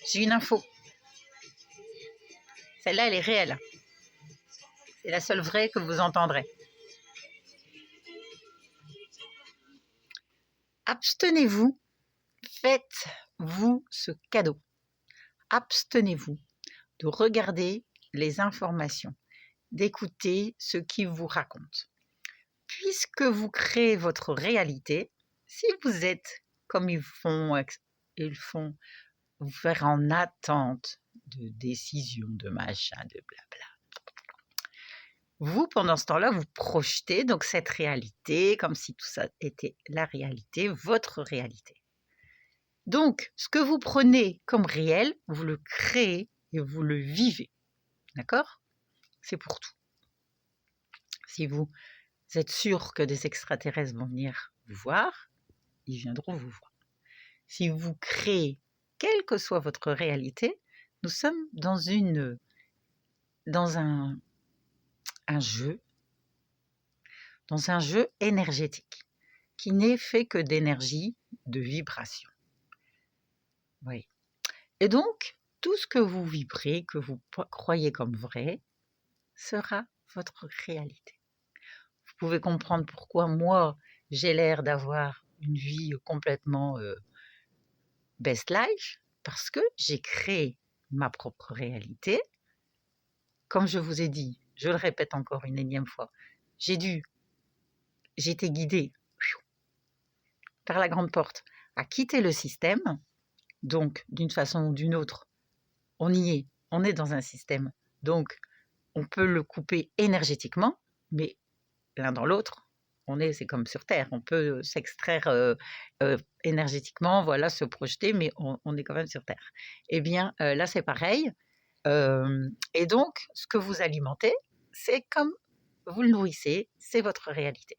j'ai une info. Celle-là, elle est réelle. C'est la seule vraie que vous entendrez. Abstenez-vous, faites-vous ce cadeau. Abstenez-vous de regarder les informations, d'écouter ce qu'ils vous racontent. Puisque vous créez votre réalité, si vous êtes comme ils font vous faire en attente de décision, de machin, de blabla. Vous, pendant ce temps-là, vous projetez donc cette réalité comme si tout ça était la réalité, votre réalité. Donc, ce que vous prenez comme réel, vous le créez et vous le vivez. D'accord? C'est pour tout. Si vous êtes sûr que des extraterrestres vont venir vous voir, ils viendront vous voir. Si vous créez, quelle que soit votre réalité, nous sommes dans un jeu, énergétique qui n'est fait que d'énergie, de vibration. Oui. Et donc, tout ce que vous vibrez, que vous croyez comme vrai, sera votre réalité. Vous pouvez comprendre pourquoi moi, j'ai l'air d'avoir une vie complètement best life, parce que j'ai créé ma propre réalité. Comme je vous ai dit, je le répète encore une énième fois, j'ai été guidée par la grande porte à quitter le système. Donc, d'une façon ou d'une autre, on est dans un système. Donc, on peut le couper énergétiquement, mais l'un dans l'autre, c'est comme sur Terre, on peut s'extraire énergétiquement, voilà, se projeter, mais on est quand même sur Terre. Eh bien, là, c'est pareil. Et donc, ce que vous alimentez, c'est comme vous le nourrissez, c'est votre réalité.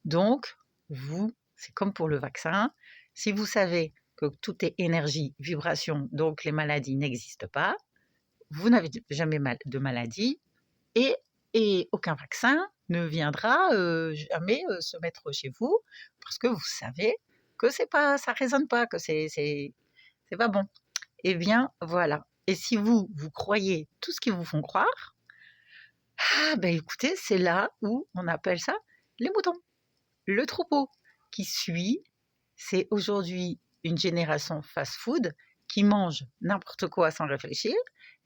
Donc, c'est comme pour le vaccin, si vous savez que tout est énergie, vibration, donc les maladies n'existent pas, vous n'avez jamais de maladie et aucun vaccin ne viendra jamais se mettre chez vous parce que vous savez que ça résonne pas, que c'est pas bon. Eh bien, voilà. Et si vous croyez tout ce qu'ils vous font croire, écoutez, c'est là où on appelle ça les moutons. Le troupeau qui suit, c'est aujourd'hui une génération fast-food qui mange n'importe quoi sans réfléchir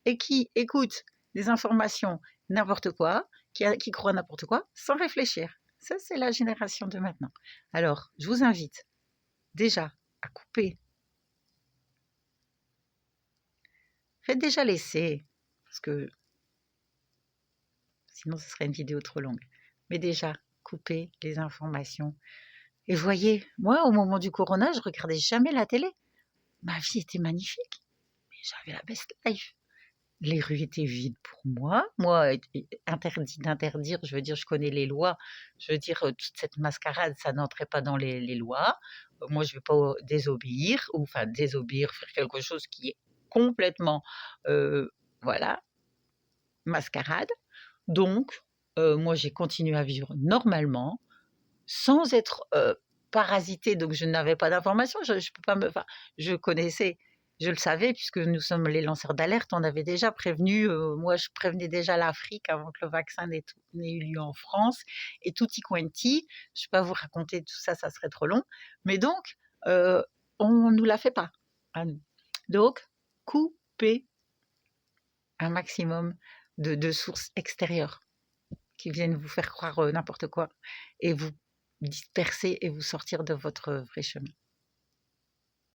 et qui écoute des informations n'importe quoi, qui croit n'importe quoi sans réfléchir. Ça, c'est la génération de maintenant. Alors, je vous invite déjà à couper. Faites déjà l'essai, parce que sinon ce serait une vidéo trop longue. Mais déjà, coupez les informations. Et voyez, moi, au moment du corona, je regardais jamais la télé. Ma vie était magnifique, mais j'avais la best life. Les rues étaient vides pour moi. Moi, interdit d'interdire, je veux dire, je connais les lois. Je veux dire, toute cette mascarade, ça n'entrait pas dans les lois. Moi, je ne vais pas désobéir, faire quelque chose qui est complètement, voilà, mascarade. Donc, moi, j'ai continué à vivre normalement, sans être parasitée. Donc, je n'avais pas d'informations. Je connaissais. Je le savais puisque nous sommes les lanceurs d'alerte. On avait déjà prévenu, moi je prévenais déjà l'Afrique avant que le vaccin n'ait eu lieu en France et tutti quanti. Je ne vais pas vous raconter tout ça, ça serait trop long. Mais donc, on ne nous la fait pas à nous. Donc, coupez un maximum de sources extérieures qui viennent vous faire croire n'importe quoi et vous disperser et vous sortir de votre vrai chemin.